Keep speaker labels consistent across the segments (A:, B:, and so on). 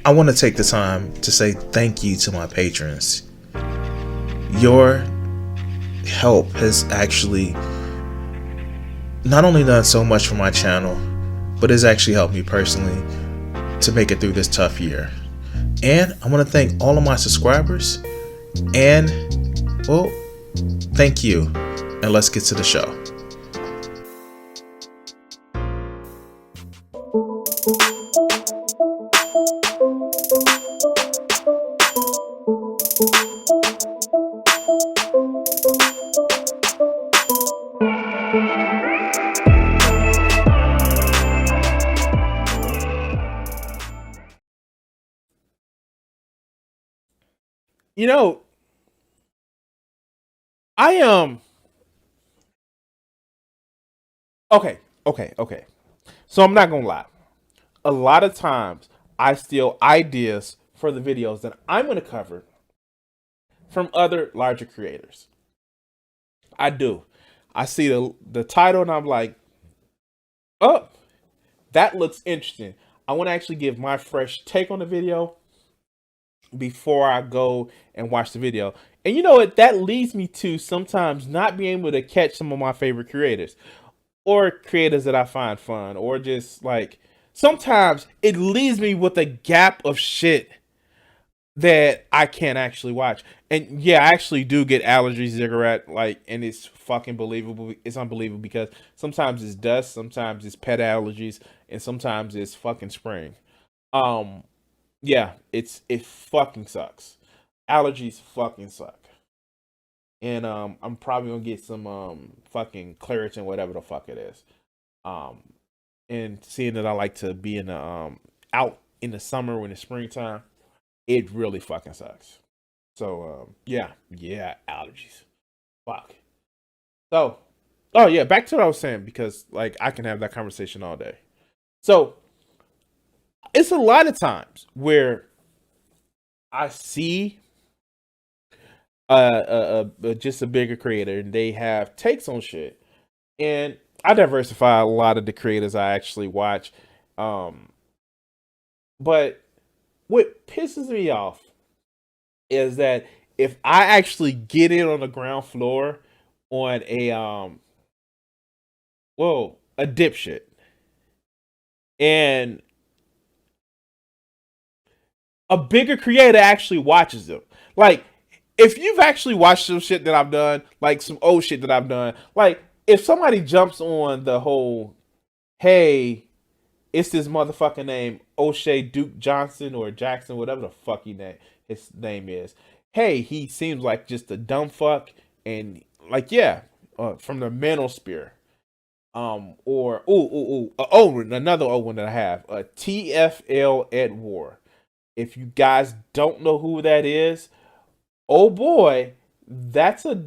A: I want to take the time to say thank you to my patrons. Your help has actually not only done so much for my channel, but it's actually helped me personally to make it through this tough year. And I want to thank all of my subscribers, and well, thank you, and let's get to the show.
B: You know, I am okay. So I'm not gonna lie. A lot of times I steal ideas for the videos that I'm gonna cover from other larger creators. I do. I see the title and I'm like, oh, that looks interesting. I want to actually give my fresh take on the video before I go and watch the video. And you know what? That leads me to sometimes not being able to catch some of my favorite creators or creators that I find fun, or just like sometimes it leaves me with a gap of shit that I can't actually watch. And yeah, I actually do get allergy cigarette, like, and it's fucking believable. It's unbelievable because sometimes it's dust, sometimes it's pet allergies, and sometimes it's fucking spring. Um, yeah, it fucking sucks. Allergies fucking suck. And I'm probably gonna get some fucking Claritin, whatever the fuck it is. Um, and seeing that I like to be in the out in the summer when it's springtime, it really fucking sucks. So yeah, allergies. Fuck. So, oh yeah, back to what I was saying, because like I can have that conversation all day. So it's a lot of times where I see just a bigger creator and they have takes on shit, and I diversify a lot of the creators I actually watch. Um, but what pisses me off is that if I actually get in on the ground floor on a dipshit, and a bigger creator actually watches them. Like, if you've actually watched some shit that I've done, like some old shit that I've done, like if somebody jumps on the whole, hey, it's this motherfucking name, O'Shea Duke Johnson or Jackson, whatever the fuck his name is. Hey, he seems like just a dumb fuck, and like yeah, from the manosphere. Or another old one that I have, TFL at War. If you guys don't know who that is, oh boy, that's a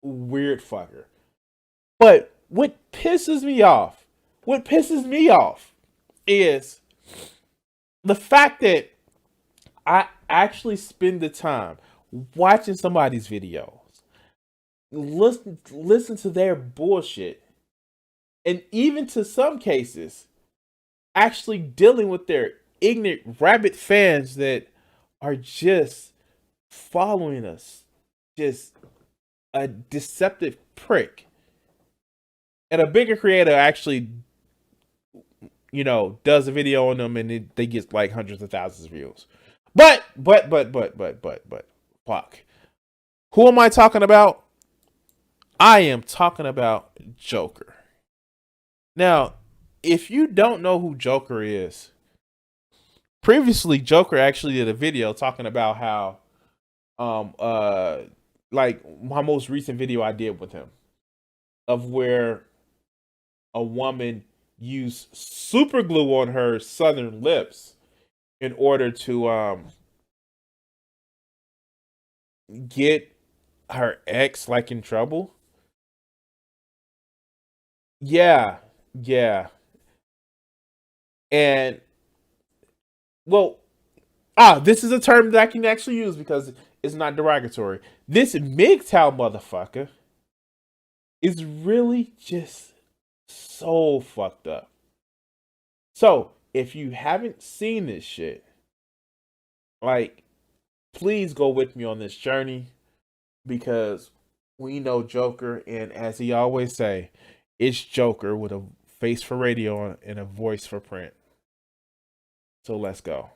B: weird fucker. But what pisses me off is the fact that I actually spend the time watching somebody's videos, listen to their bullshit, and even to some cases actually dealing with their ignorant rabbit fans that are just following us, just a deceptive prick. And a bigger creator actually, does a video on them, and they get like hundreds of thousands of views. But, fuck. Who am I talking about? I am talking about Joker. Now, if you don't know who Joker is, previously Joker actually did a video talking about how like my most recent video I did with him, of where a woman used super glue on her southern lips in order to get her ex like in trouble. Yeah, yeah. And well, this is a term that I can actually use because it's not derogatory. This MGTOW motherfucker is really just so fucked up. So if you haven't seen this shit, like, please go with me on this journey because we know Joker, and as he always say, it's Joker with a face for radio and a voice for print. So let's go.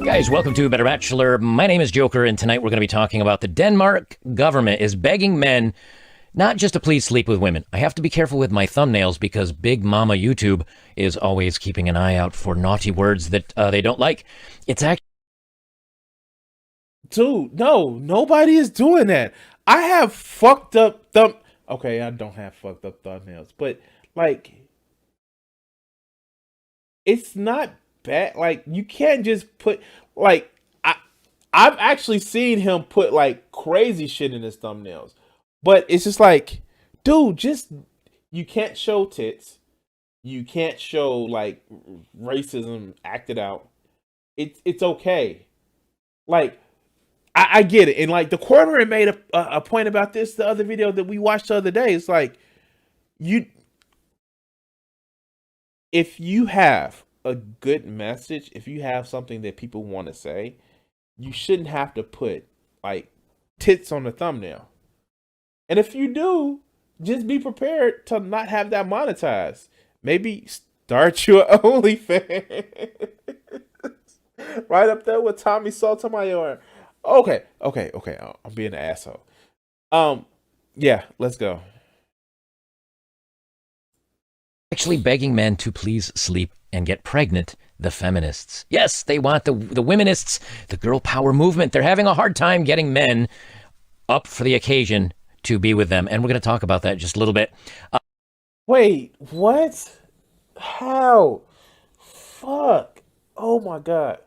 C: Guys, welcome to Better Bachelor. My name is Joker, and tonight we're going to be talking about the Denmark government is begging men not just to please sleep with women. I have to be careful with my thumbnails because Big Mama YouTube is always keeping an eye out for naughty words that they don't like. It's actually...
B: Dude, no, nobody is doing that. I have fucked up Okay, I don't have fucked up thumbnails, but like, it's not bad. Like, you can't just put like I've actually seen him put like crazy shit in his thumbnails, but it's just like, dude, just you can't show tits, you can't show like racism acted out. It's okay. Like, I get it, and like the coroner made a point about this the other video that we watched the other day. It's like, if you have a good message, if you have something that people want to say, you shouldn't have to put like tits on the thumbnail. And if you do, just be prepared to not have that monetized. Maybe start your OnlyFans. Right up there with Tommy Sotomayor. Okay. I'm being an asshole. Yeah, let's go.
C: Actually begging men to please sleep and get pregnant, the feminists. Yes, they want the womenists, the girl power movement. They're having a hard time getting men up for the occasion to be with them. And we're going to talk about that just a little bit.
B: Wait, what? How? Fuck. Oh my God.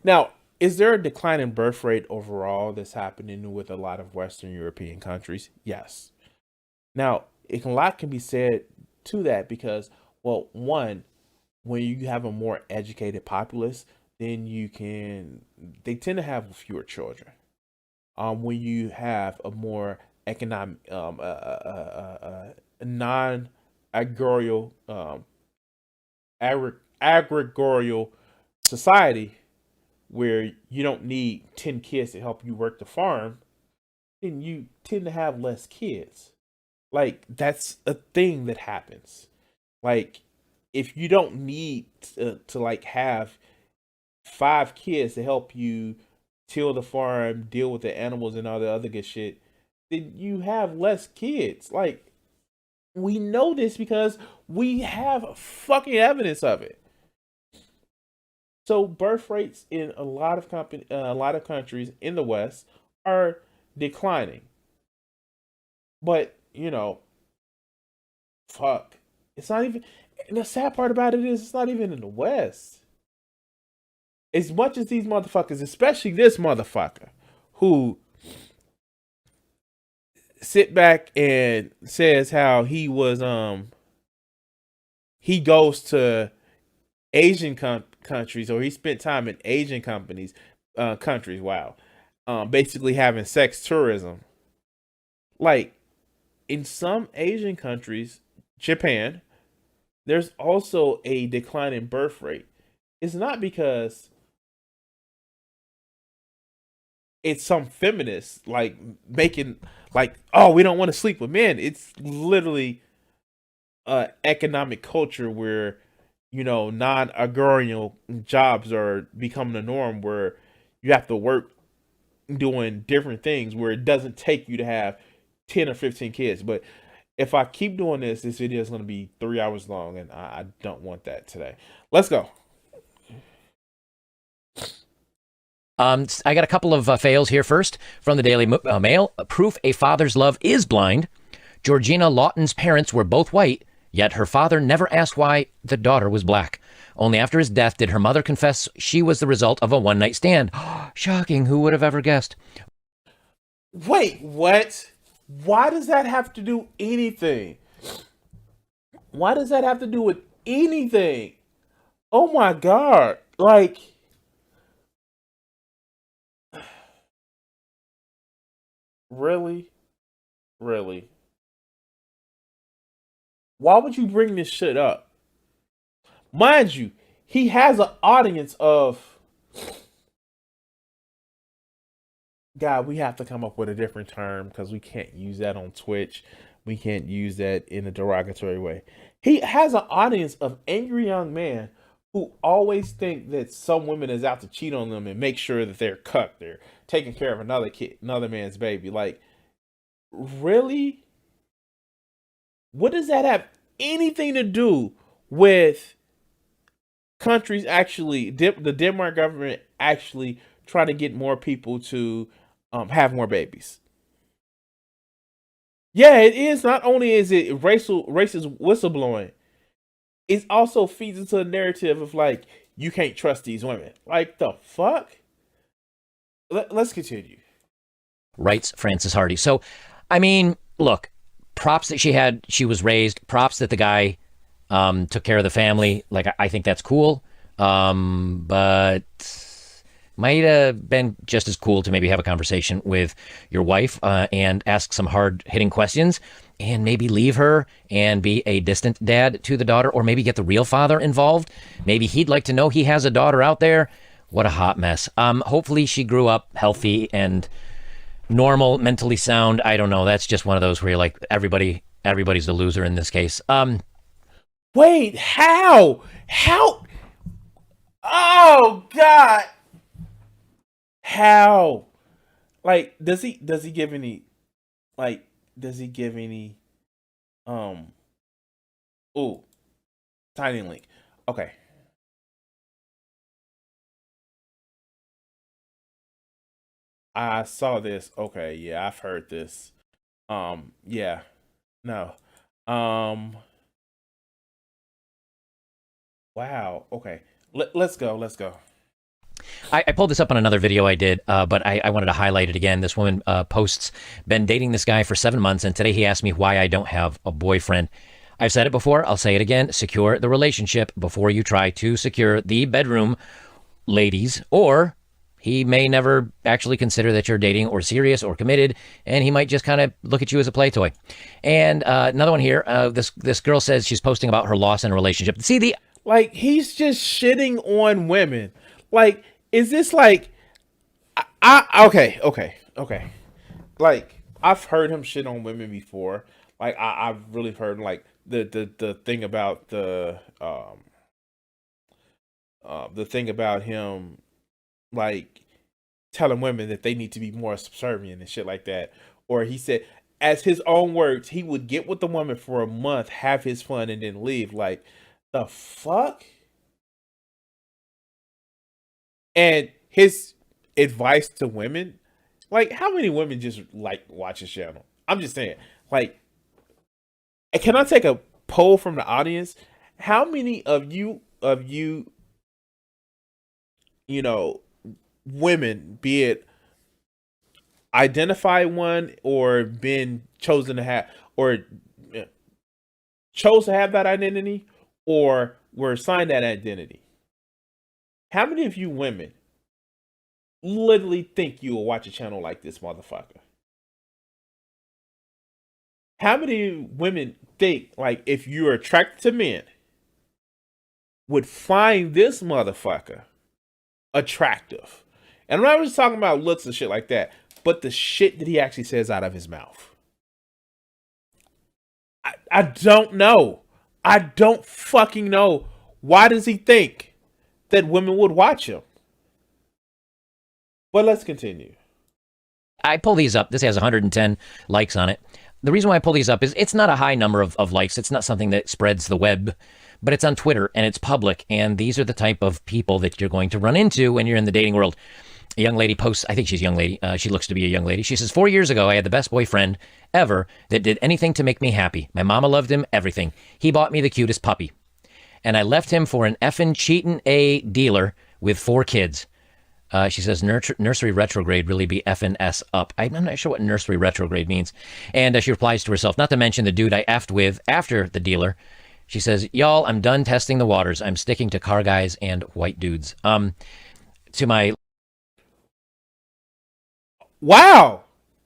B: Now, is there a decline in birth rate overall that's happening with a lot of Western European countries? Yes. Now, a lot can be said to that because, well, one, when you have a more educated populace, then they tend to have fewer children. When you have a more economic, non-agrarial, agrarial society, where you don't need 10 kids to help you work the farm, then you tend to have less kids. Like, that's a thing that happens. Like, if you don't need to like have 5 kids to help you till the farm, deal with the animals and all the other good shit, then you have less kids. Like, we know this because we have fucking evidence of it. So birth rates in a lot of countries in the West are declining. But, you know, fuck. It's not even, and the sad part about it is it's not even in the West. As much as these motherfuckers, especially this motherfucker, who sit back and says how he was, he goes to Asian countries, or he spent time in Asian countries, wow, basically having sex tourism. Like, in some Asian countries, Japan, there's also a decline in birth rate. It's not because it's some feminists like making like, oh, we don't want to sleep with men. It's literally economic culture where, you know, non-agrarian jobs are becoming the norm, where you have to work doing different things where it doesn't take you to have 10 or 15 kids. But if I keep doing this video is going to be 3 hours long, and I don't want that today. Let's go.
C: I got a couple of fails here first from the Daily Mail. Proof a father's love is blind. Georgina Lawton's parents were both white, yet her father never asked why the daughter was black. Only after his death did her mother confess she was the result of a one-night stand. Shocking. Who would have ever guessed?
B: Wait, what? Why does that have to do anything? Why does that have to do with anything? Oh my God. Like, Really? Really? Why would you bring this shit up? Mind you, he has an audience of. God, we have to come up with a different term because we can't use that on Twitch. We can't use that in a derogatory way. He has an audience of angry young men who always think that some woman is out to cheat on them and make sure that they're cucked. They're taking care of another kid, another man's baby. Like, really? What does that have anything to do with countries actually, the Denmark government actually trying to get more people to have more babies? Yeah, it is. Not only is it racist whistleblowing, it also feeds into a narrative of like, you can't trust these women. Like, the fuck? Let's continue.
C: Writes Francis Hardy. So, I mean, look, props that she was raised, props that the guy took care of the family. Like, I think that's cool. But might have been just as cool to maybe have a conversation with your wife and ask some hard-hitting questions and maybe leave her and be a distant dad to the daughter, or maybe get the real father involved. Maybe he'd like to know he has a daughter out there. What a hot mess. Hopefully she grew up healthy and normal, mentally sound. I don't know. That's just one of those where you're like, everybody's the loser in this case.
B: Wait, how? Oh, God. How? Like, does he give any, tiny link. Okay. I saw this. Okay, yeah, I've heard this. Yeah. No. Wow. Okay. Let's go.
C: I pulled this up on another video I did, but I wanted to highlight it again. This woman posts, been dating this guy for 7 months, and today he asked me why I don't have a boyfriend. I've said it before, I'll say it again. Secure the relationship before you try to secure the bedroom, ladies, or he may never actually consider that you're dating or serious or committed, and he might just kind of look at you as a play toy. And another one here, this girl says she's posting about her loss in a relationship. See,
B: like, he's just shitting on women. Like, is this like, okay. Like, I've heard him shit on women before. Like, I've really heard like the thing about the thing about him, like, telling women that they need to be more subservient and shit like that. Or he said, as his own words, he would get with the woman for a month, have his fun, and then leave. Like, the fuck? And his advice to women, like, how many women just like watch his channel? I'm just saying, like, can I take a poll from the audience? How many of you know, women, be it identify one or been chosen to have, or chose to have that identity, or were assigned that identity? How many of you women literally think you will watch a channel like this motherfucker? How many women think, like, if you're attracted to men, would find this motherfucker attractive? And I'm not just talking about looks and shit like that, but the shit that he actually says out of his mouth. I don't know. I don't fucking know. Why does he think that women would watch him? But let's continue.
C: I pull these up. This has 110 likes on it. The reason why I pull these up is it's not a high number of likes. It's not something that spreads the web, but it's on Twitter and it's public. And these are the type of people that you're going to run into when you're in the dating world. A young lady posts, I think she's a young lady. She looks to be a young lady. She says, 4 years ago, I had the best boyfriend ever that did anything to make me happy. My mama loved him, everything. He bought me the cutest puppy. And I left him for an effing cheatin' A dealer with 4 kids. She says, nursery retrograde really be effing S up. I'm not sure what nursery retrograde means. And she replies to herself, not to mention the dude I effed with after the dealer. She says, y'all, I'm done testing the waters. I'm sticking to car guys and white dudes. To my...
B: Wow.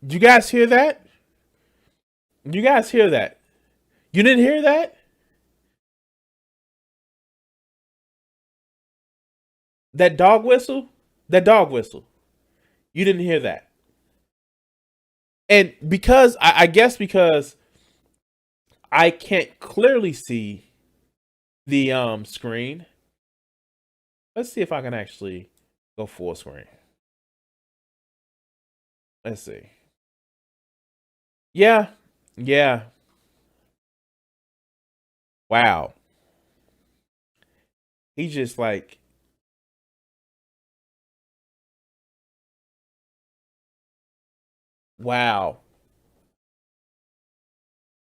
B: Do you guys hear that? You guys hear that? You didn't hear that? That dog whistle? That dog whistle. You didn't hear that. And because I guess because I can't clearly see the screen. Let's see if I can actually go full screen. Let's see. Yeah. Yeah. Wow. He just like wow.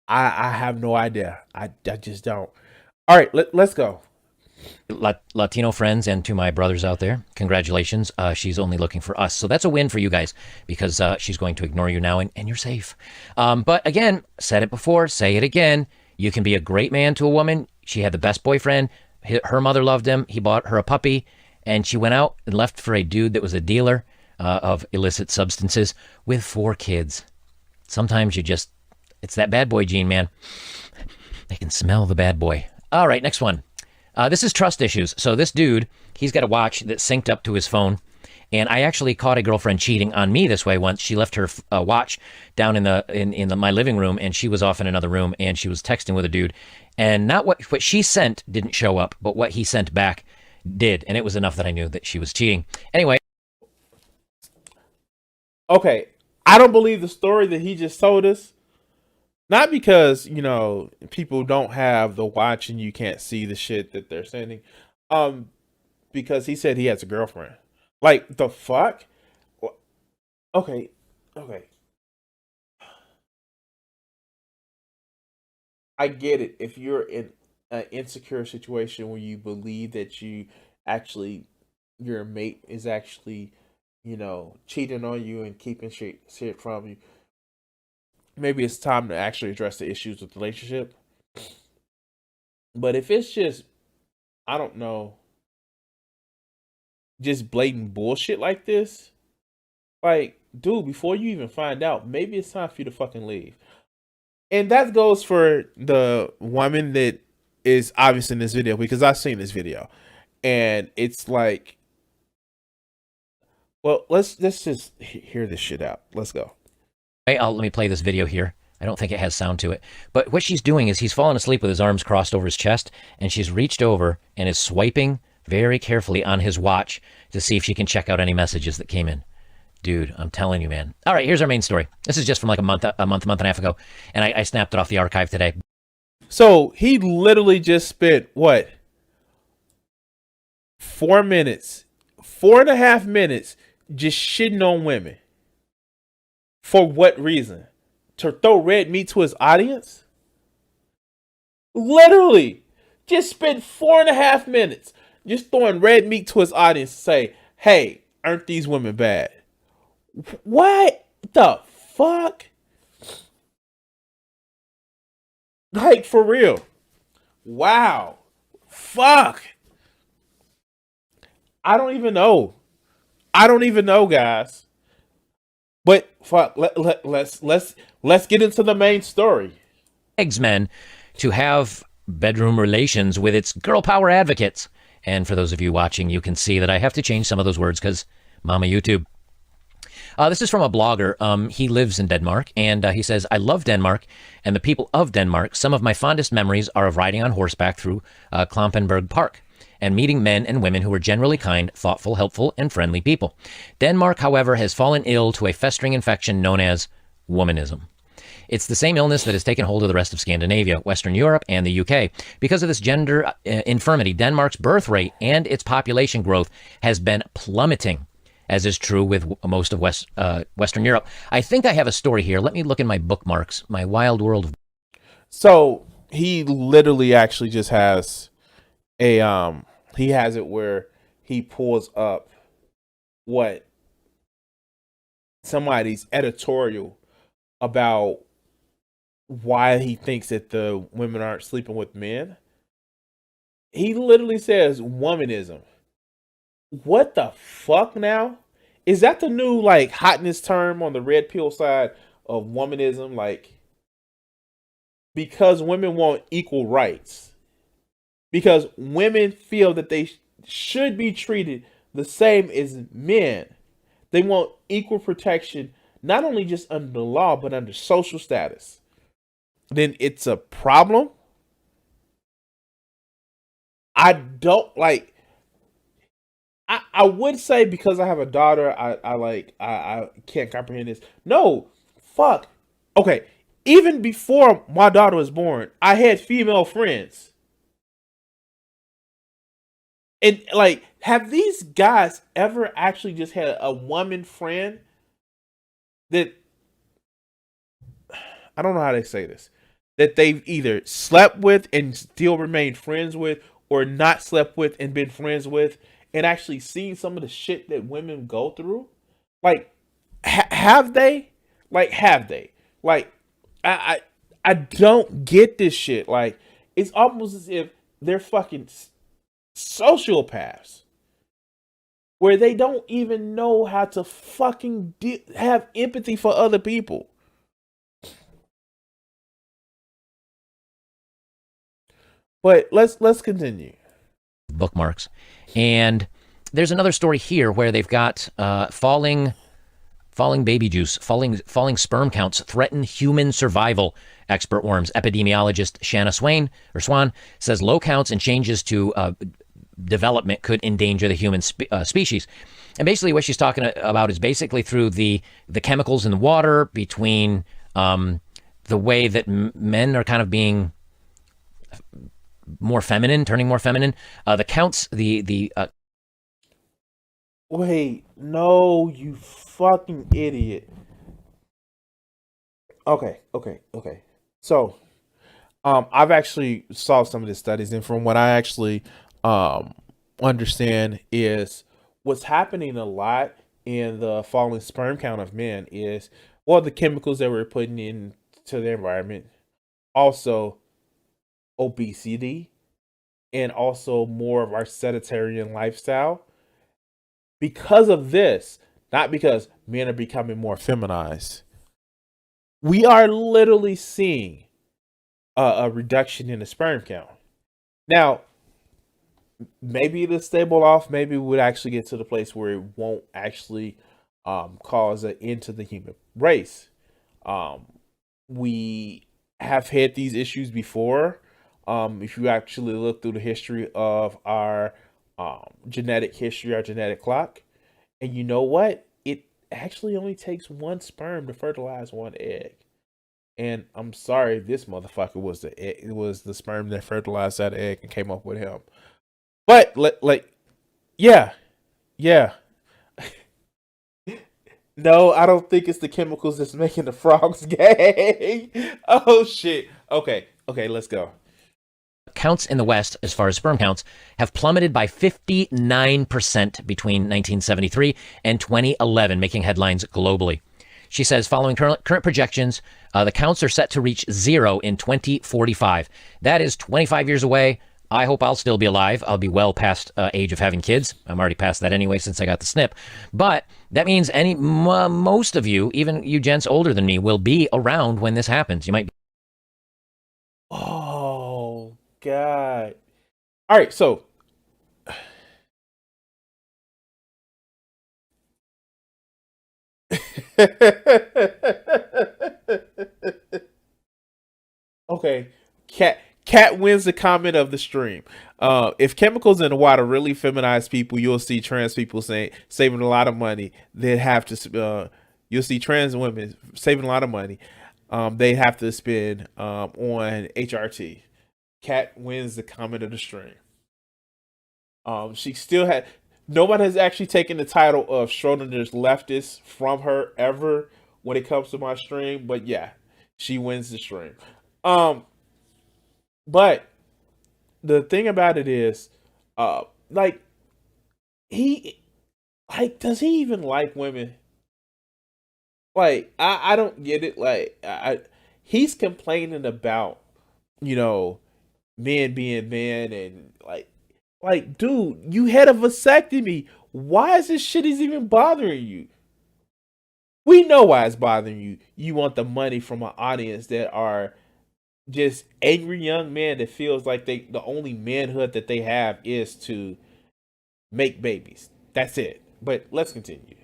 B: I have no idea. I just don't. All right, let's go.
C: Latino friends and to my brothers out there, congratulations. She's only looking for us. So that's a win for you guys because she's going to ignore you now and you're safe. But again, said it before, say it again. You can be a great man to a woman. She had the best boyfriend. Her mother loved him. He bought her a puppy and she went out and left for a dude that was a dealer of illicit substances with 4 kids. Sometimes it's that bad boy gene, man. They can smell the bad boy. All right, next one. This is trust issues. So this dude, he's got a watch that's synced up to his phone. And I actually caught a girlfriend cheating on me this way once. She left her watch down in my living room, and she was off in another room, and she was texting with a dude. And not what she sent didn't show up, but what he sent back did. And it was enough that I knew that she was cheating. Anyway.
B: Okay, I don't believe the story that he just told us. Not because, people don't have the watch and you can't see the shit that they're sending. Because he said he has a girlfriend. Like, the fuck? Okay. I get it. If you're in an insecure situation where you believe that your mate is actually, cheating on you and keeping shit from you, maybe it's time to actually address the issues with the relationship. But if it's just, I don't know, just blatant bullshit like this, like, dude, before you even find out, maybe it's time for you to fucking leave. And that goes for the woman that is obvious in this video, because I've seen this video. And it's like, well, let's just hear this shit out. Let's go.
C: Let me play this video here. I don't think it has sound to it. But what she's doing is he's fallen asleep with his arms crossed over his chest, and she's reached over and is swiping very carefully on his watch to see if she can check out any messages that came in. Dude, I'm telling you, man. All right, here's our main story. This is just from like a month and a half ago, and I snapped it off the archive today.
B: So he literally just spent, what, 4 minutes, 4.5 minutes just shitting on women. For what reason? To throw red meat to his audience? Literally, just spent 4.5 minutes just throwing red meat to his audience to say, hey, aren't these women bad? What the fuck? Like, for real. Wow. Fuck. I don't even know, guys. But fuck, let's get into the main story.
C: Begs men to have bedroom relations with its girl power advocates. And for those of you watching, you can see that I have to change some of those words because Mama YouTube. This is from a blogger. He lives in Denmark, and he says, I love Denmark and the people of Denmark. Some of my fondest memories are of riding on horseback through Klampenborg Park and meeting men and women who are generally kind, thoughtful, helpful, and friendly people. Denmark, however, has fallen ill to a festering infection known as womanism. It's the same illness that has taken hold of the rest of Scandinavia, Western Europe, and the UK. Because of this gender infirmity, Denmark's birth rate and its population growth has been plummeting, as is true with most of Western Europe. I think I have a story here. Let me look in my bookmarks, my wild world of...
B: So he literally actually just has a... He has it where he pulls up what somebody's editorial about why he thinks that the women aren't sleeping with men. He literally says womanism. What the fuck now? is that the new like hotness term on the red pill side of womanism? Like, because women want equal rights, because women feel that they should be treated the same as men. They want equal protection, not only just under the law, but under social status. Then it's a problem. I don't like. I would say because I have a daughter, I can't comprehend this. No, fuck. Okay, even before my daughter was born, I had female friends. And like, have these guys ever actually just had a woman friend that, I don't know how they say this, that they've either slept with and still remained friends with, or not slept with and been friends with, and actually seen some of the shit that women go through? Like, have they? Like, have they? Like, I don't get this shit. Like, it's almost as if they're fucking sociopaths, where they don't even know how to fucking have empathy for other people. But let's continue.
C: Bookmarks. And there's another story here where they've got falling baby juice, falling sperm counts threaten human survival. Expert worms epidemiologist Shanna Swan says low counts and changes to development could endanger the human species. And basically what she's talking about is basically through the chemicals in the water, between the way that men are kind of being more feminine, turning more feminine. The counts,
B: Wait, no, you fucking idiot. Okay. So, I've actually saw some of the studies, and from what I actually understand is what's happening a lot in the falling sperm count of men is, well, the chemicals that we're putting into the environment, also obesity, and also more of our sedentary lifestyle. Because of this, not because men are becoming more feminized, we are literally seeing a reduction in the sperm count. Now, maybe it'll stable off. Maybe we would actually get to the place where it won't actually cause an end to the human race. We have had these issues before. If you actually look through the history of our genetic history, our genetic clock, and you know what? It actually only takes one sperm to fertilize one egg. And I'm sorry, this motherfucker was the egg, it was the sperm that fertilized that egg and came up with him. But yeah. No, I don't think it's the chemicals that's making the frogs gay. Oh shit. Okay, let's go.
C: Counts in the West, as far as sperm counts, have plummeted by 59% between 1973 and 2011, making headlines globally. She says, following current projections, the counts are set to reach zero in 2045. That is 25 years away. I hope I'll still be alive. I'll be well past age of having kids. I'm already past that anyway since I got the snip. But that means most of you, even you gents older than me, will be around when this happens. You might be.
B: Oh, God. All right, so okay, Cat wins the comment of the stream. If chemicals in the water really feminize people, you'll see trans people saving a lot of money. They'd have to. You'll see trans women saving a lot of money. They have to spend on HRT. Cat wins the comment of the stream. She still had. Nobody has actually taken the title of Schrodinger's leftist from her ever when it comes to my stream. But yeah, she wins the stream. But the thing about it is, does he even like women? Like, I don't get it. Like, he's complaining about, men being men, and like, dude, you had a vasectomy. why is this shit even bothering you? We know why it's bothering you. You want the money from an audience that are just angry young men that feels like the only manhood that they have is to make babies. That's it. But let's continue.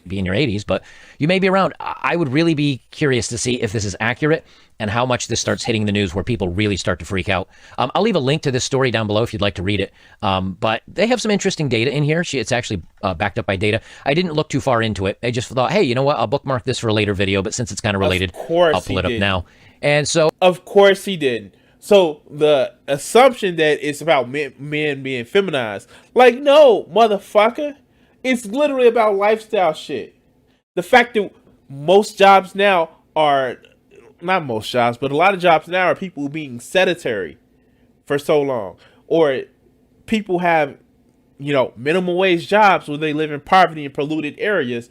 C: Be in your 80s, but you may be around. I would really be curious to see if this is accurate and how much this starts hitting the news where people really start to freak out. I'll leave a link to this story down below if you'd like to read it. But they have some interesting data in here. It's actually backed up by data. I didn't look too far into it. I just thought, hey, you know what? I'll bookmark this for a later video, but since it's kind of related, I'll pull it up now. And so,
B: of course he didn't. So the assumption that it's about men being feminized, like, no, motherfucker. It's literally about lifestyle shit. The fact that most jobs now are, not most jobs, but a lot of jobs now are people being sedentary for so long. Or people have, minimum wage jobs where they live in poverty and polluted areas.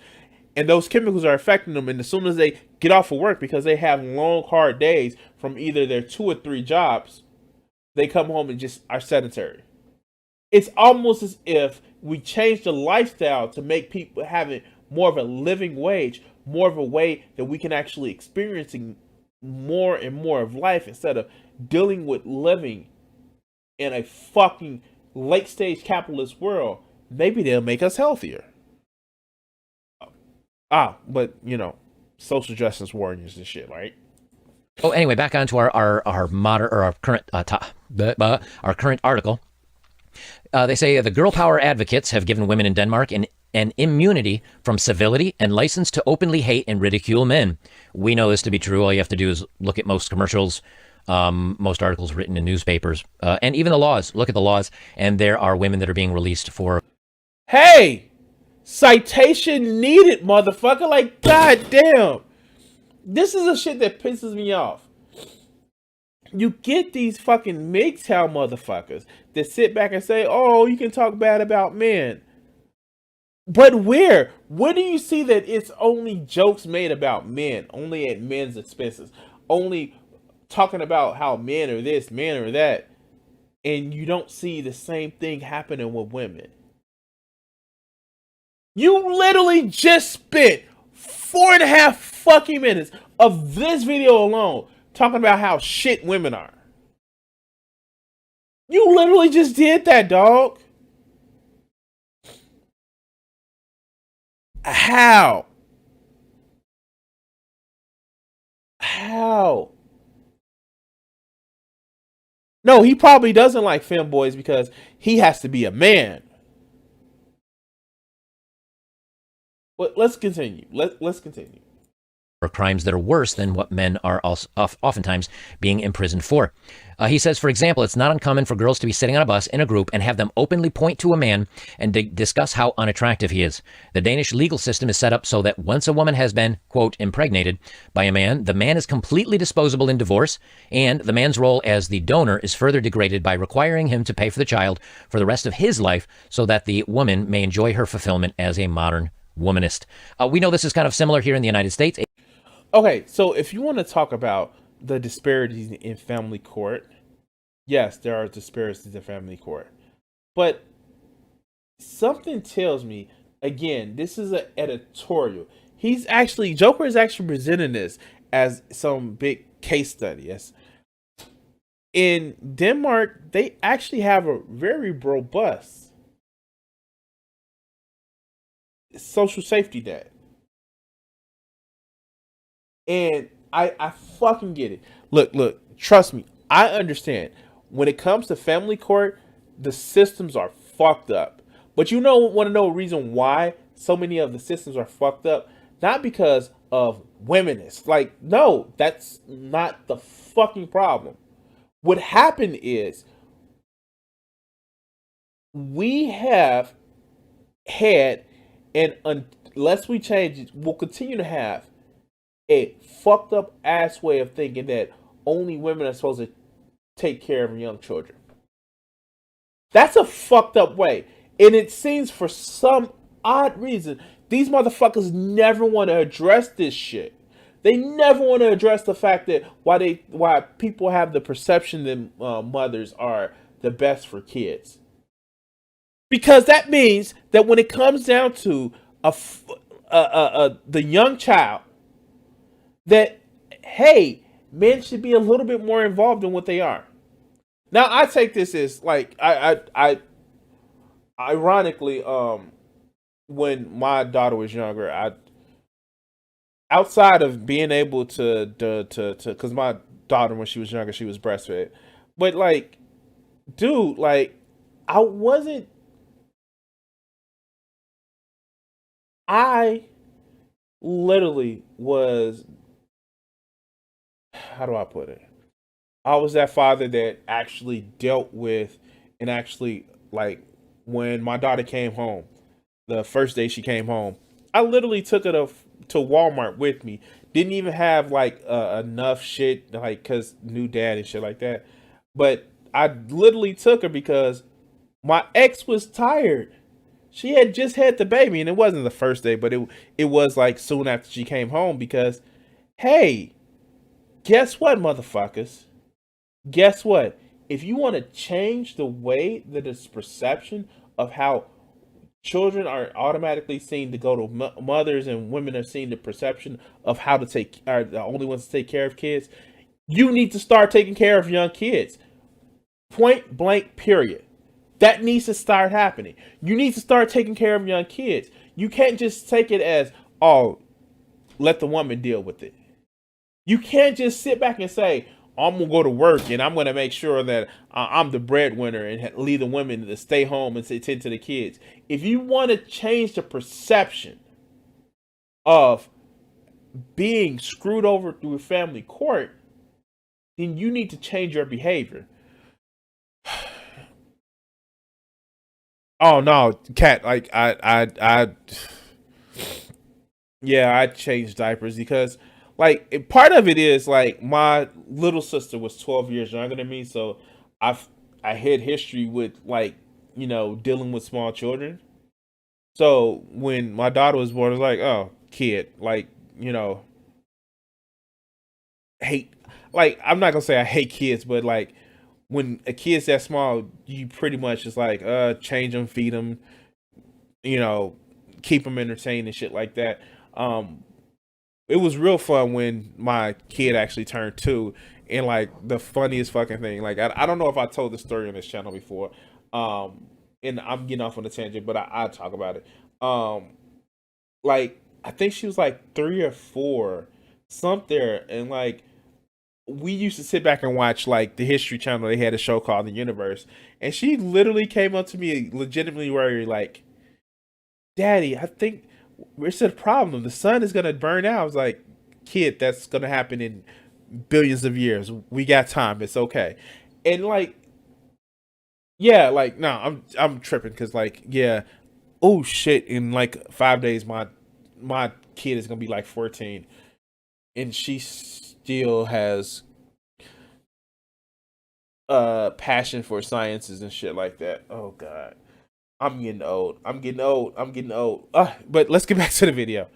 B: And those chemicals are affecting them. And as soon as they get off of work, because they have long, hard days from either their 2 or 3 jobs, they come home and just are sedentary. It's almost as if we changed the lifestyle to make people having more of a living wage, more of a way that we can actually experiencing more and more of life instead of dealing with living in a fucking late stage capitalist world. Maybe they'll make us healthier. But social justice warriors and shit, right?
C: oh, anyway, back onto our modern or our current our current article. They say the girl power advocates have given women in Denmark an immunity from civility and license to openly hate and ridicule men. We know this to be true. All you have to do is look at most commercials, most articles written in newspapers, and even the laws. Look at the laws, and there are women that are being released for.
B: Hey, citation needed, motherfucker. Like, goddamn. This is the shit that pisses me off. You get these fucking MGTOW motherfuckers that sit back and say, oh, you can talk bad about men. But where? Where do you see that it's only jokes made about men? Only at men's expenses? Only talking about how men are this, men are that. And you don't see the same thing happening with women. You literally just spent 4.5 fucking minutes of this video alone talking about how shit women are. You literally just did that, dog. How? No, he probably doesn't like femboys because he has to be a man. But let's continue. Let's continue.
C: Or crimes that are worse than what men are oftentimes being imprisoned for. He says, for example, it's not uncommon for girls to be sitting on a bus in a group and have them openly point to a man and discuss how unattractive he is. The Danish legal system is set up so that once a woman has been, quote, impregnated by a man, the man is completely disposable in divorce, and the man's role as the donor is further degraded by requiring him to pay for the child for the rest of his life so that the woman may enjoy her fulfillment as a modern womanist. We know this is kind of similar here in the United States.
B: Okay, so if you want to talk about the disparities in family court, yes, there are disparities in family court. But something tells me, again, this is an editorial. Joker is actually presenting this as some big case study. Yes. In Denmark, they actually have a very robust social safety net. And I fucking get it. Look, trust me, I understand. When it comes to family court, the systems are fucked up. But want to know a reason why so many of the systems are fucked up? Not because of womanists. Like, no, that's not the fucking problem. What happened is we have had, and unless we change it, we'll continue to have a fucked up ass way of thinking that only women are supposed to take care of young children. That's a fucked up way. And it seems for some odd reason, these motherfuckers never want to address this shit. They never want to address the fact that why people have the perception that mothers are the best for kids. Because that means that when it comes down to the young child, that, hey, men should be a little bit more involved in what they are. Now, I take this as like I ironically, when my daughter was younger, I, outside of being able to because my daughter, when she was younger, she was breastfed, but like, dude, like, I wasn't. I literally was. How do I put it? I was that father that actually dealt with, and actually, like, when my daughter came home, the first day she came home, I literally took her to Walmart with me. Didn't even have like enough shit, like, cause new dad and shit like that. But I literally took her because my ex was tired. She had just had the baby, and it wasn't the first day, but it was like soon after she came home. Because, hey, guess what, motherfuckers? Guess what? If you want to change the way that it's perception of how children are automatically seen to go to mothers, and women are seen the perception of how to are the only ones to take care of kids, you need to start taking care of young kids. Point blank, period. That needs to start happening. You need to start taking care of young kids. You can't just take it as, oh, let the woman deal with it. You can't just sit back and say, I'm going to go to work and I'm going to make sure that I'm the breadwinner and leave the women to stay home and tend to the kids. If you want to change the perception of being screwed over through a family court, then you need to change your behavior. Oh no, Cat, like I changed diapers because, like, part of it is like my little sister was 12 years younger than me, so I had history with, like, dealing with small children. So when my daughter was born, it was like, oh, kid, like, hate, like, I'm not gonna say I hate kids, but like, when a kid's that small, you pretty much just like change them, feed them, keep them entertained and shit like that. It was real fun when my kid actually turned 2, and like the funniest fucking thing, like, I don't know if I told the story on this channel before, and I'm getting off on a tangent, but I talk about it. Like, I think she was like 3 or 4, something there, and like, we used to sit back and watch like the History Channel. They had a show called The Universe, and she literally came up to me legitimately worried, like, Daddy, I think it's a problem. The sun is gonna burn out. I was like, kid, that's gonna happen in billions of years. We got time. It's okay. And like, yeah, like, no, I'm tripping because, like, yeah, oh shit, in like 5 days my kid is gonna be like 14, and she still has passion for sciences and shit like that. Oh god. I'm getting old. I'm getting old. I'm getting old. But let's get back to the video.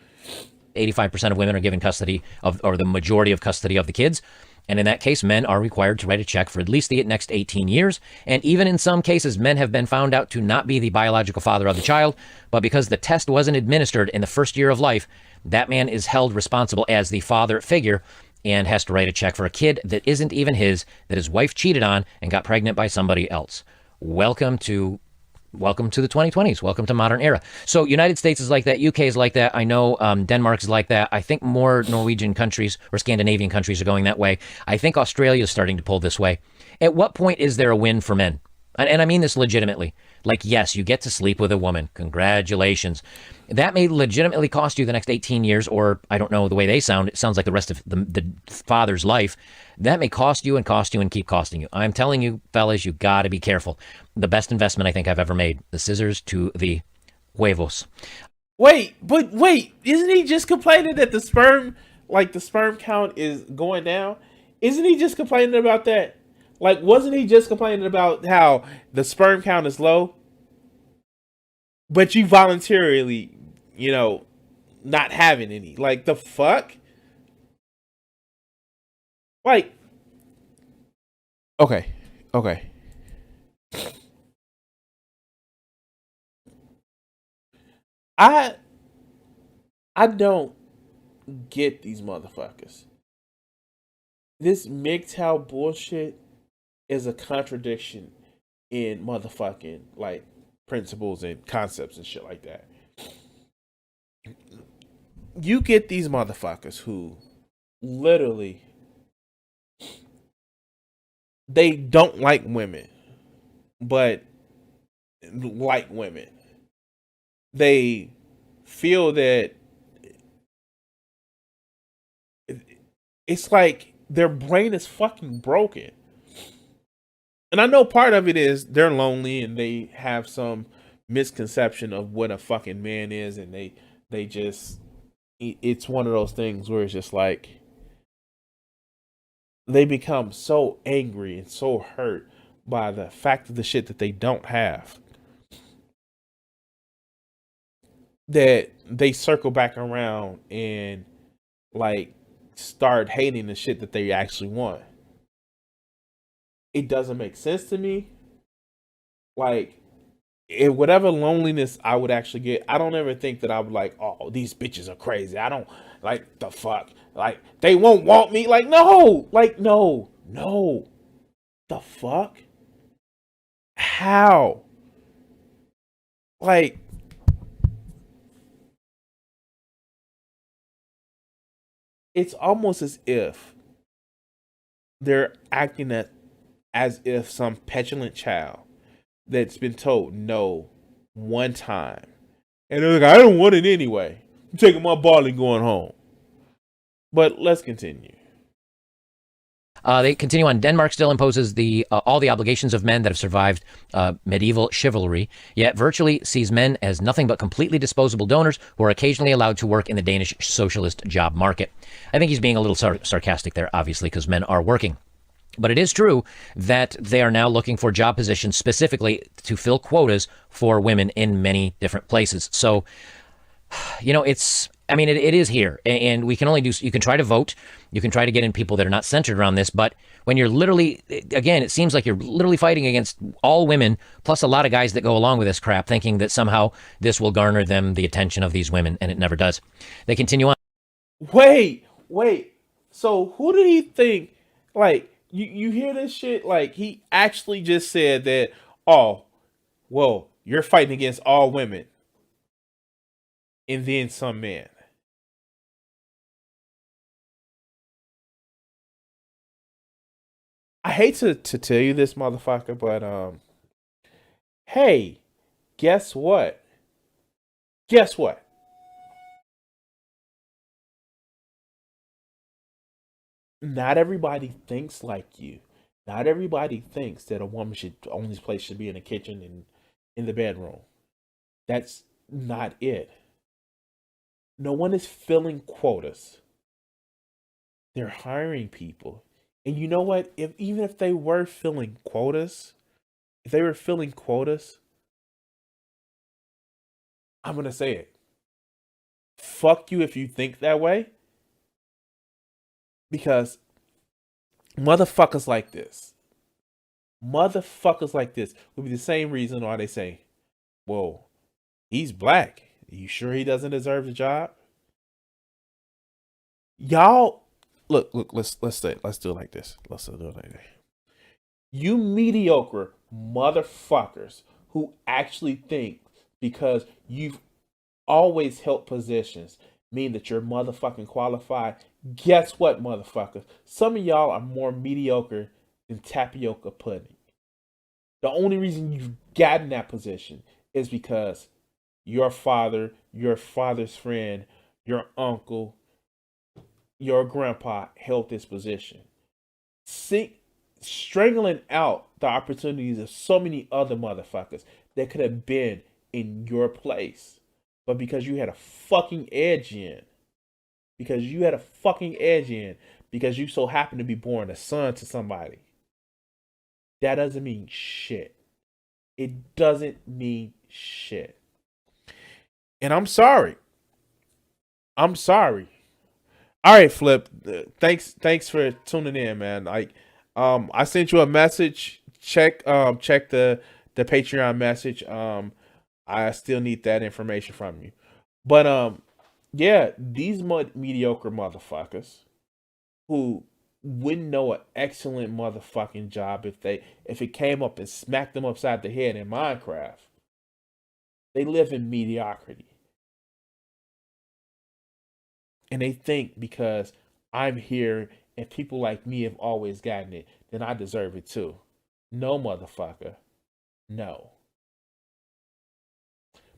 C: 85% of women are given custody of, or the majority of custody of the kids. And in that case, men are required to write a check for at least the next 18 years. And even in some cases, men have been found out to not be the biological father of the child. But because the test wasn't administered in the first year of life, that man is held responsible as the father figure and has to write a check for a kid that isn't even his, that his wife cheated on and got pregnant by somebody else. Welcome to the 2020s. Welcome to modern era. So United States is like that. UK is like that. I know Denmark is like that. I think more Norwegian countries or Scandinavian countries are going that way. I think Australia is starting to pull this way. At what point is there a win for men? And I mean this legitimately. Like, yes, you get to sleep with a woman. Congratulations. That may legitimately cost you the next 18 years, or I don't know the way they sound. It sounds like the rest of the father's life. That may cost you and keep costing you. I'm telling you, fellas, you got to be careful. The best investment I think I've ever made, the scissors to the huevos.
B: Wait, isn't he just complaining that the sperm count is going down? Isn't he just complaining about that? Like, wasn't he just complaining about how the sperm count is low? But you voluntarily, not having any. Like, the fuck? Like, okay. I I don't get these motherfuckers. This MGTOW bullshit is a contradiction in motherfucking like principles and concepts and shit like that. You get these motherfuckers who literally they don't like women, but like women. They feel that it's like their brain is fucking broken. And I know part of it is they're lonely and they have some misconception of what a fucking man is, and they just it's one of those things where it's just like they become so angry and so hurt by the fact of the shit that they don't have that they circle back around and like start hating the shit that they actually want. It doesn't make sense to me. Like, if whatever loneliness I would actually get, I don't ever think that I would like, oh, these bitches are crazy. I don't like the fuck. Like, they won't want me. Like, no. Like, no. The fuck? How? Like, it's almost as if they're acting as if some petulant child that's been told no one time, and they're like, I don't want it anyway. I'm taking my ball and going home. But let's continue.
C: They continue on. Denmark still imposes all the obligations of men that have survived medieval chivalry, yet virtually sees men as nothing but completely disposable donors who are occasionally allowed to work in the Danish socialist job market. I think he's being a little sarcastic there, obviously, because men are working. But it is true that they are now looking for job positions specifically to fill quotas for women in many different places. So, you know, it is here, and we can only you can try to vote, you can try to get in people that are not centered around this, but when you're literally, again, it seems like you're literally fighting against all women, plus a lot of guys that go along with this crap, thinking that somehow this will garner them the attention of these women, and it never does. They continue on.
B: Wait. So who did he think, like, you hear this shit? Like, he actually just said that, oh, well, you're fighting against all women. And then some men. I hate to tell you this, motherfucker, but hey, guess what? Not everybody thinks like you. Not everybody thinks that a woman should only place should be in the kitchen and in the bedroom. That's not it. No one is filling quotas. They're hiring people. And you know what? Even if they were filling quotas, I'm going to say it. Fuck you if you think that way. Because motherfuckers like this would be the same reason why they say, whoa, he's black. Are you sure he doesn't deserve the job? Y'all, look, let's do it like this. You mediocre motherfuckers who actually think because you've always held positions mean that you're motherfucking qualified. Guess what, motherfuckers? Some of y'all are more mediocre than tapioca pudding. The only reason you've gotten that position is because your father, your father's friend, your uncle, your grandpa held this position. Strangling out the opportunities of so many other motherfuckers that could have been in your place. But because you had a fucking edge in, because you so happen to be born a son to somebody, that doesn't mean shit. It doesn't mean shit. And I'm sorry. All right, Flip. Thanks for tuning in, man. Like, I sent you a message. Check the Patreon message. I still need that information from you. But yeah, these mediocre motherfuckers who wouldn't know an excellent motherfucking job if it came up and smacked them upside the head in Minecraft. They live in mediocrity. And they think because I'm here and people like me have always gotten it, then I deserve it too. No, motherfucker. No.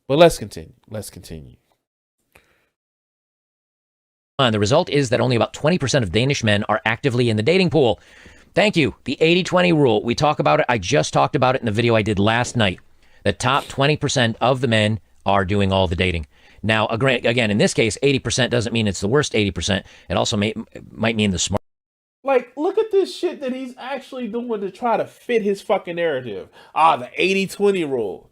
B: But let's continue. Let's continue.
C: And the result is that only about 20% of Danish men are actively in the dating pool. Thank you. The 80-20 rule. We talk about it. I just talked about it in the video I did last night. The top 20% of the men are doing all the dating. Now, again, in this case, 80% doesn't mean it's the worst 80%. It also might mean the smart.
B: Like, look at this shit that he's actually doing to try to fit his fucking narrative. The 80-20 rule.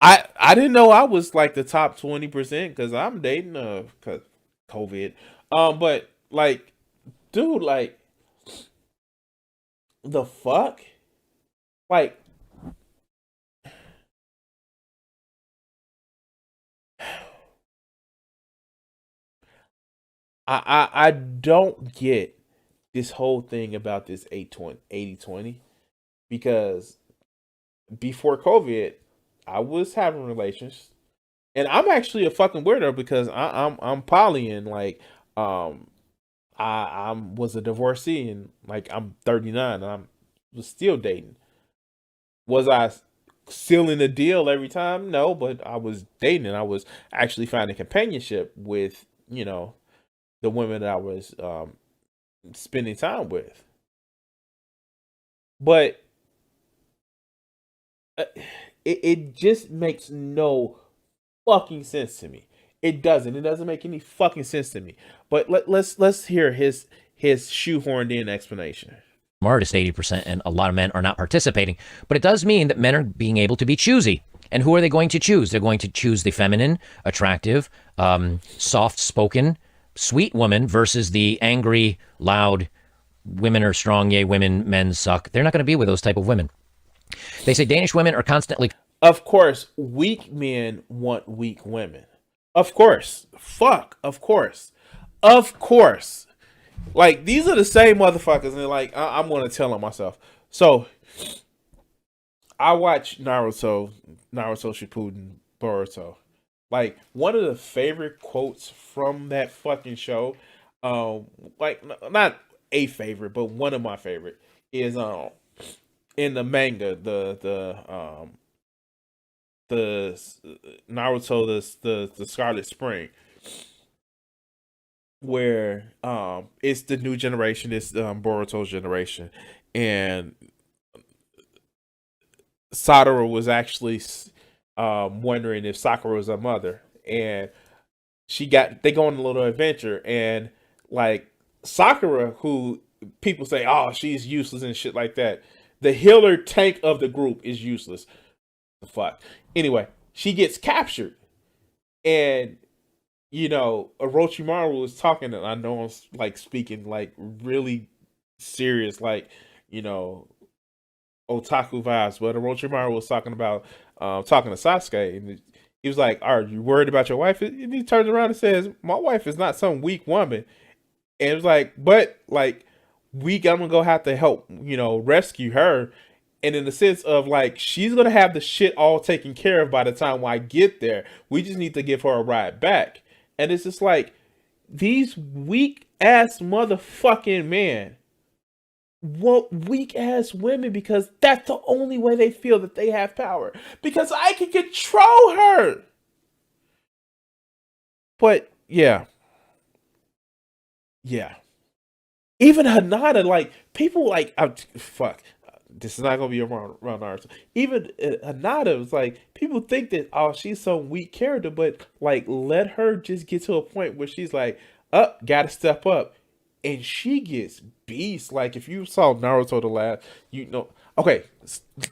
B: I didn't know I was like the top 20% because I'm dating cause COVID. But like, dude, like, the fuck? Like, I don't get this whole thing about this 80-20 because before COVID, I was having relations, and I'm actually a fucking weirdo because I'm poly and like I was a divorcee and like I'm 39 and I was still dating. Was I sealing the deal every time? No, but I was dating and I was actually finding companionship with the women that I was spending time with. But it just makes no fucking sense to me. It doesn't make any fucking sense to me. But let's hear his shoehorned in explanation.
C: Smartest 80%, and a lot of men are not participating. But it does mean that men are being able to be choosy. And who are they going to choose? They're going to choose the feminine, attractive, soft-spoken, sweet woman versus the angry, loud, women are strong, yay, men suck. They're not going to be with those type of women. They say Danish women are constantly...
B: Of course, weak men want weak women. Of course. Fuck. Of course. Of course. Like, these are the same motherfuckers, and like, I'm going to tell them myself. So, I watch Naruto Shippuden, Boruto. Like, one of the favorite quotes from that fucking show, like, not a favorite, but one of my favorite, is in the manga, the Naruto, the Scarlet Spring, where it's the new generation, it's Boruto's generation, and Sadara was actually wondering if Sakura was her mother, and they go on a little adventure, and like Sakura, who people say, oh, she's useless and shit like that, the healer tank of the group is useless. The fuck. Anyway, she gets captured, and Orochimaru is talking, and I know I'm like speaking like really serious, like otaku vibes, but Orochimaru was talking about talking to Sasuke, and he was like, "Are you worried about your wife?" And he turns around and says, "My wife is not some weak woman." And it was like, but like, I'm gonna go have to help, rescue her. And in the sense of like, she's gonna have the shit all taken care of by the time I get there. We just need to give her a ride back. And it's just like, these weak ass motherfucking men want weak ass women because that's the only way they feel that they have power. Because I can control her. But yeah. Even Hanada, like, people like, fuck, this is not gonna be around Naruto. Even Hanada was like, people think that, oh, she's some weak character, but like, let her just get to a point where she's like, gotta step up, and she gets beast. Like, if you saw Naruto the last, okay,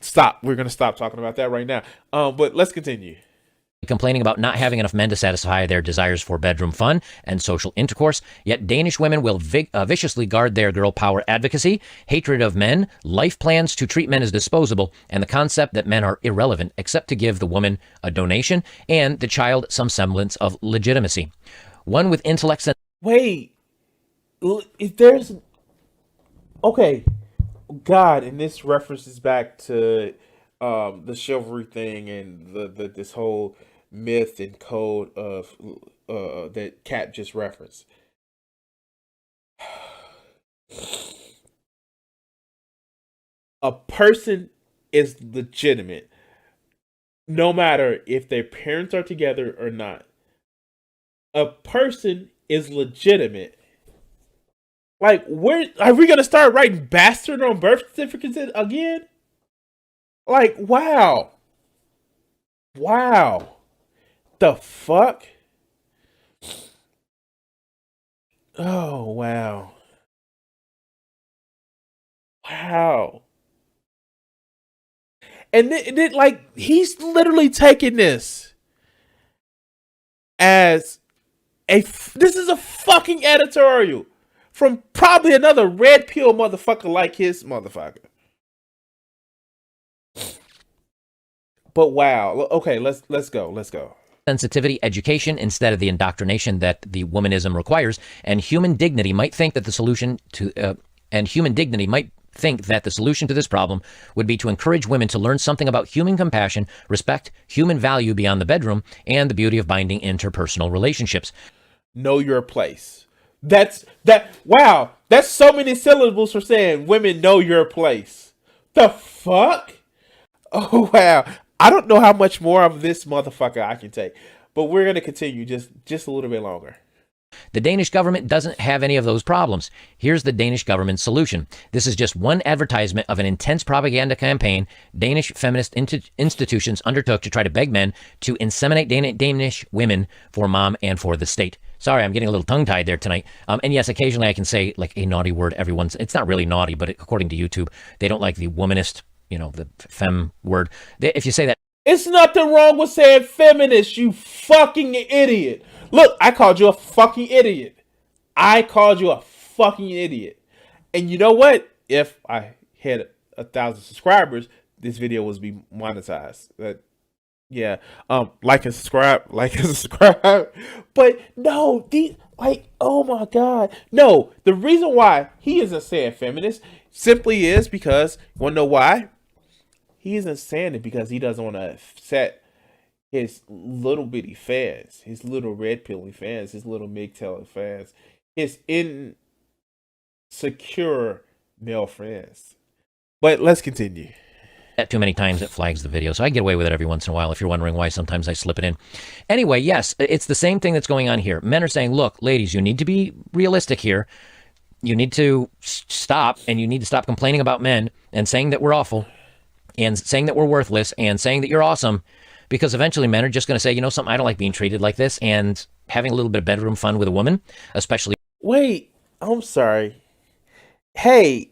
B: stop. We're gonna stop talking about that right now. But let's continue.
C: complaining about not having enough men to satisfy their desires for bedroom fun and social intercourse. Yet Danish women will viciously guard their girl power advocacy, hatred of men, life plans to treat men as disposable, and the concept that men are irrelevant except to give the woman a donation and the child some semblance of legitimacy. One with intellect.
B: Wait, if there's okay, God, and this references back to the chivalry thing and the this whole myth and code of that Kat just referenced. A person is legitimate no matter if their parents are together or not. A person is legitimate. Like, where are we gonna start writing bastard on birth certificates again? Like, wow. The fuck? Oh, wow. And then like, he's literally taking this as this is a fucking editorial from probably another red pill motherfucker like his motherfucker. But wow. Okay, let's go.
C: Sensitivity education instead of the indoctrination that the womanism requires, and human dignity might think that the solution to this problem would be to encourage women to learn something about human compassion, respect, human value beyond the bedroom, and the beauty of binding interpersonal relationships.
B: Know your place. Wow, that's so many syllables for saying women know your place. The fuck? Oh wow. I don't know how much more of this motherfucker I can take, but we're going to continue just a little bit longer.
C: The Danish government doesn't have any of those problems. Here's the Danish government's solution. This is just one advertisement of an intense propaganda campaign Danish feminist institutions undertook to try to beg men to inseminate Danish women for mom and for the state. Sorry, I'm getting a little tongue-tied there tonight. And yes, occasionally I can say like a naughty word every once. It's not really naughty, but according to YouTube, they don't like the womanist, the femme word. If you say that.
B: It's nothing wrong with saying feminist, you fucking idiot. Look, I called you a fucking idiot. And you know what? If I had 1,000 subscribers, this video would be monetized. Like and subscribe. But no, oh my God. No, the reason why he isn't saying feminist simply is because, you wanna know why? He isn't saying it because he doesn't want to upset his little bitty fans, his little red pilling fans, his little MGTOW fans, his insecure male friends. But let's continue.
C: Too many times it flags the video, so I get away with it every once in a while if you're wondering why sometimes I slip it in. Anyway, yes, it's the same thing that's going on here. Men are saying, look, ladies, you need to be realistic here. You need to stop, and you need to stop complaining about men and saying that we're awful and saying that we're worthless and saying that you're awesome, because eventually men are just going to say, something, I don't like being treated like this, and having a little bit of bedroom fun with a woman, especially.
B: Wait, I'm sorry. Hey,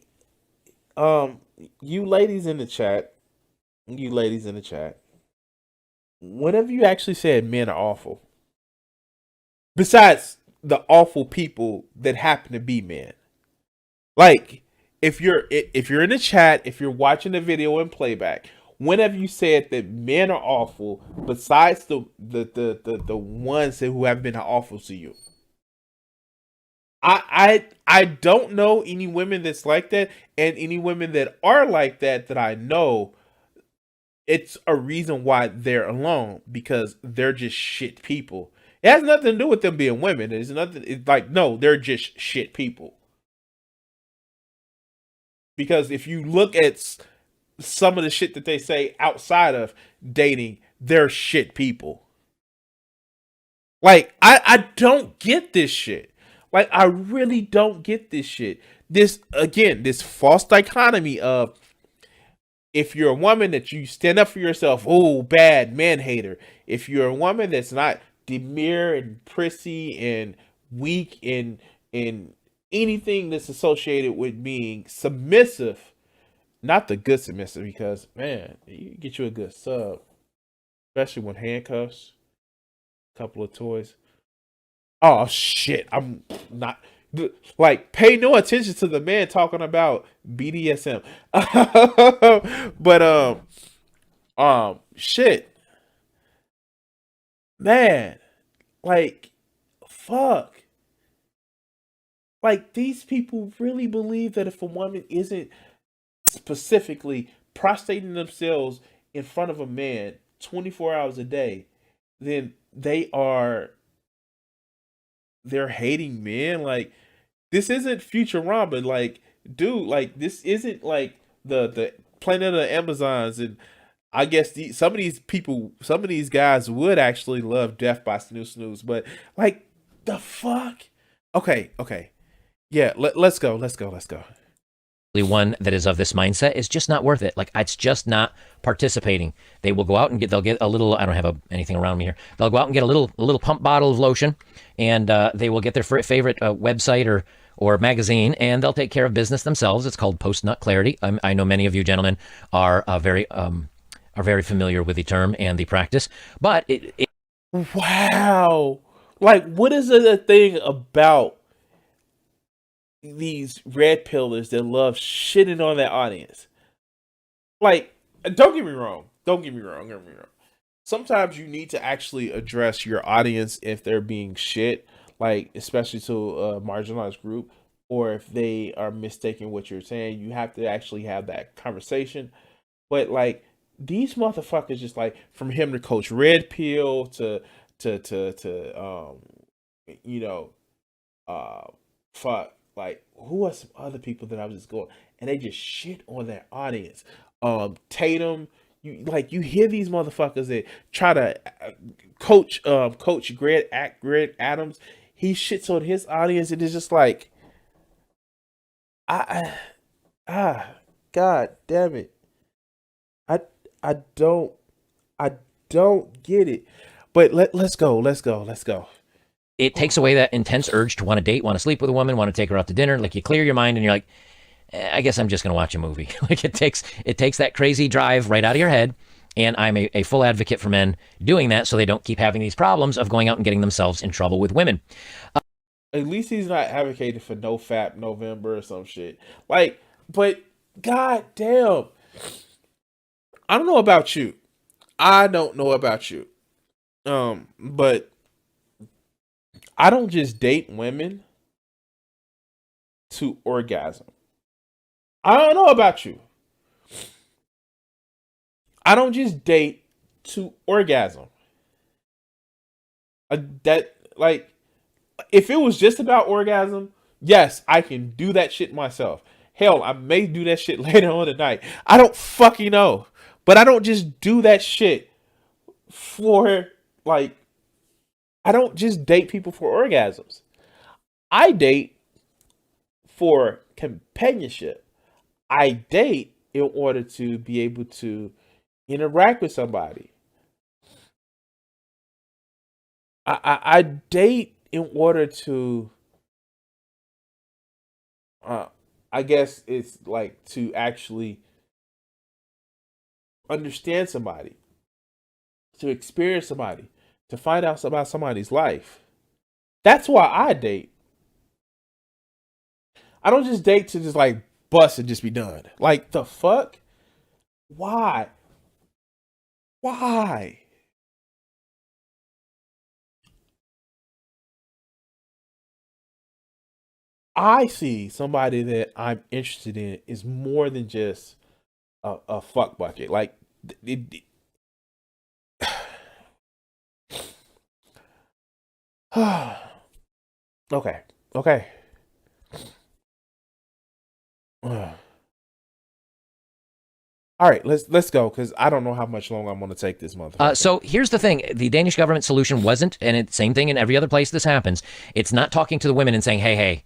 B: you ladies in the chat, whenever you actually said men are awful, besides the awful people that happen to be men, like, if you're in the chat, if you're watching the video in playback, whenever you said that men are awful, besides the ones who have been awful to you, I don't know any women that's like that, and any women that are like that I know, it's a reason why they're alone, because they're just shit people. It has nothing to do with them being women. It's nothing. It's like, no, they're just shit people. Because if you look at some of the shit that they say outside of dating, they're shit people. Like, I don't get this shit. Like, I really don't get this shit. This false dichotomy of, if you're a woman that you stand up for yourself, oh, bad man hater. If you're a woman that's not demure and prissy and weak and anything that's associated with being submissive, not the good submissive, because man, you get you a good sub, especially with handcuffs. couple of toys. Oh shit! I'm not like pay no attention to the man talking about BDSM. But shit, man, like fuck. Like these people really believe that if a woman isn't specifically prostrating themselves in front of a man 24 hours a day, then they're hating men. Like this isn't Futurama. Like, dude, like this isn't like the planet of the Amazons. And I guess some of these guys would actually love Death by Snooze Snooze. But like the fuck. Okay. Yeah, let's go.
C: One that is of this mindset is just not worth it. Like it's just not participating. They will go out and they'll get a little, I don't have anything around me here. They'll go out and get a little pump bottle of lotion, and they will get their favorite website or magazine, and they'll take care of business themselves. It's called post-nut clarity. I know many of you gentlemen are very familiar with the term and the practice, but
B: wow, like what is the thing about these red pillers that love shitting on their audience? Like, don't get me wrong. Sometimes you need to actually address your audience if they're being shit, like especially to a marginalized group, or if they are mistaking what you're saying. You have to actually have that conversation. But like these motherfuckers, just like from him to Coach Red Pill to fuck. Like, who are some other people that I was just going, and they just shit on their audience? Tatum, you hear these motherfuckers that try to coach Greg Adams. He shits on his audience, and it's just like, God damn it, I don't get it. But let's go.
C: It takes away that intense urge to want to date, want to sleep with a woman, want to take her out to dinner. Like you clear your mind and you're like, I guess I'm just going to watch a movie. Like it takes that crazy drive right out of your head. And I'm a full advocate for men doing that so they don't keep having these problems of going out and getting themselves in trouble with women.
B: At least he's not advocating for no fap November or some shit. Like, but god damn. I don't know about you. But I don't just date women to orgasm. I don't know about you. I don't just date to orgasm. If it was just about orgasm, yes, I can do that shit myself. Hell, I may do that shit later on tonight. I don't fucking know. But I don't just do that shit for like, I don't just date people for orgasms. I date for companionship. I date in order to be able to interact with somebody. I date in order to, I guess it's like to actually understand somebody, to experience somebody, to find out about somebody's life. That's why I date. I don't just date to just like bust and just be done. Like the fuck? Why? I see somebody that I'm interested in is more than just a fuck bucket. Like okay. All right, let's go, because I don't know how much longer I'm going to take this month.
C: So here's the thing. The Danish government solution wasn't, and it's same thing in every other place this happens. It's not talking to the women and saying, hey,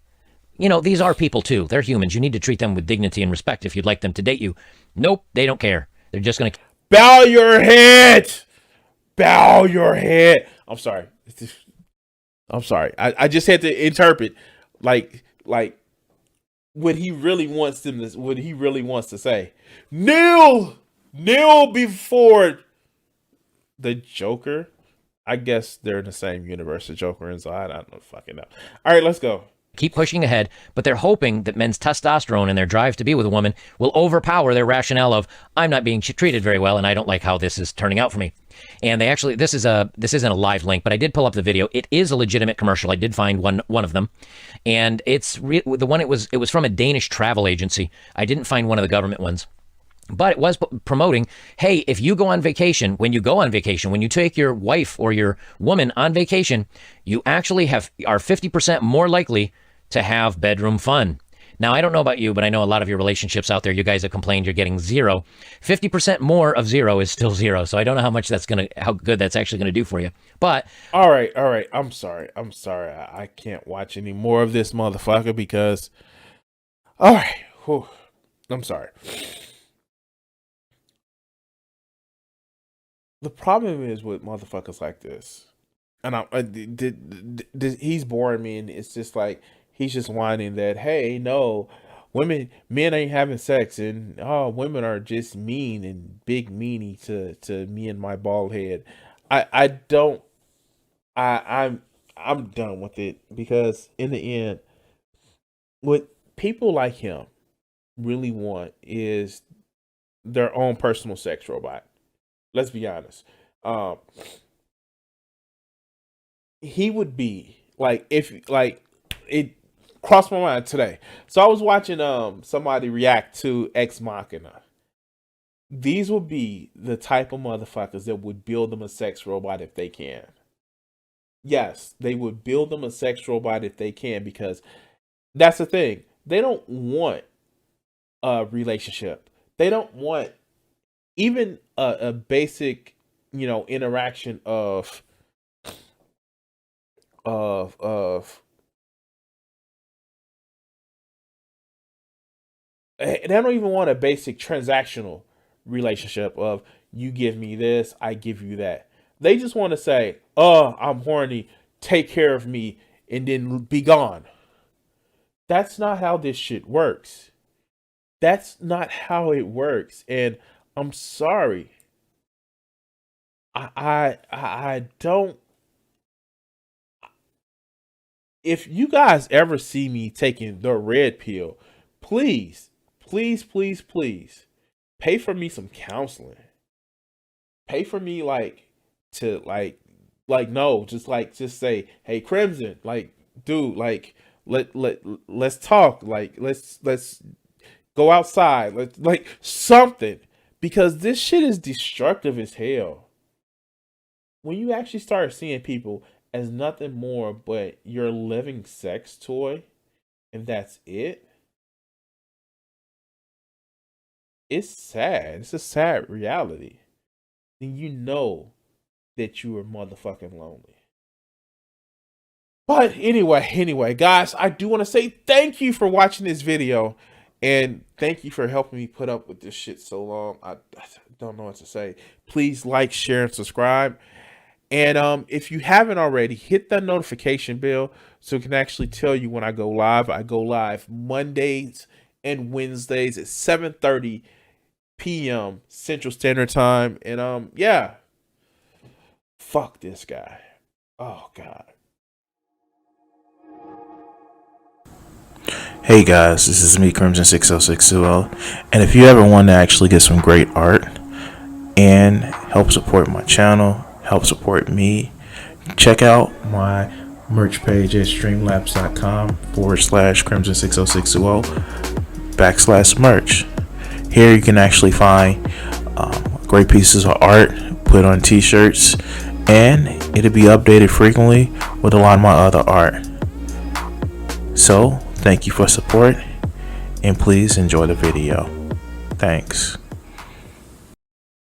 C: these are people too. They're humans. You need to treat them with dignity and respect if you'd like them to date you. Nope, they don't care. They're just going to...
B: Bow your head! I'm sorry. I just had to interpret like what he really wants to say. Kneel before the Joker. I guess they're in the same universe the Joker and so I don't fucking know. All right, let's go.
C: Keep pushing ahead, but they're hoping that men's testosterone and their drive to be with a woman will overpower their rationale of, I'm not being treated very well and I don't like how this is turning out for me. And they actually, this isn't a live link, but I did pull up the video. It is a legitimate commercial. I did find one of them, and it's the one. It was from a Danish travel agency. I didn't find one of the government ones, but it was promoting, hey, if you go on vacation, when you take your wife or your woman on vacation, you actually are 50% more likely to have bedroom fun. Now, I don't know about you, but I know a lot of your relationships out there, you guys have complained you're getting 0. 50% more of 0 is still 0. So I don't know how good that's actually going to do for you. But
B: all right. I'm sorry. I can't watch any more of this motherfucker because, all right. Whew. I'm sorry. The problem is with motherfuckers like this, and he's boring me, and it's just like, he's just whining that, hey, no, men ain't having sex, and women are just mean and big meanie to me and my bald head. I'm done with it, because in the end, what people like him really want is their own personal sex robot. Let's be honest. He would be like, if like it crossed my mind today. So I was watching somebody react to Ex Machina. These would be the type of motherfuckers that would build them a sex robot if they can. Yes, they would build them a sex robot if they can, because that's the thing. They don't want a relationship. They don't want even a basic, interaction of they don't even want a basic transactional relationship of, you give me this, I give you that. They just want to say, oh, I'm horny, take care of me, and then be gone. That's not how this shit works. That's not how it works. And I'm sorry. I don't. If you guys ever see me taking the red pill, please pay for me some counseling. Pay for me just say, hey, Crimson, dude, let's talk, let's go outside, something, because this shit is destructive as hell. When you actually start seeing people as nothing more but your living sex toy, and that's it, it's sad. It's a sad reality. Then you know that you are motherfucking lonely. But anyway, guys, I do want to say thank you for watching this video, and thank you for helping me put up with this shit so long. I don't know what to say. Please like, share, and subscribe. And if you haven't already, hit that notification bell so it can actually tell you when I go live. I go live Mondays and Wednesdays at 7:30 p.m. Central Standard Time. And yeah, fuck this guy. Oh God.
A: Hey guys, this is me, Crimson 60620, and if you ever want to actually get some great art and help support my channel, help support me, check out my merch page at streamlabs.com/Crimson60620/merch. Here you can actually find great pieces of art put on t-shirts, and it'll be updated frequently with a lot of my other art. So thank you for support, and please enjoy the video. Thanks.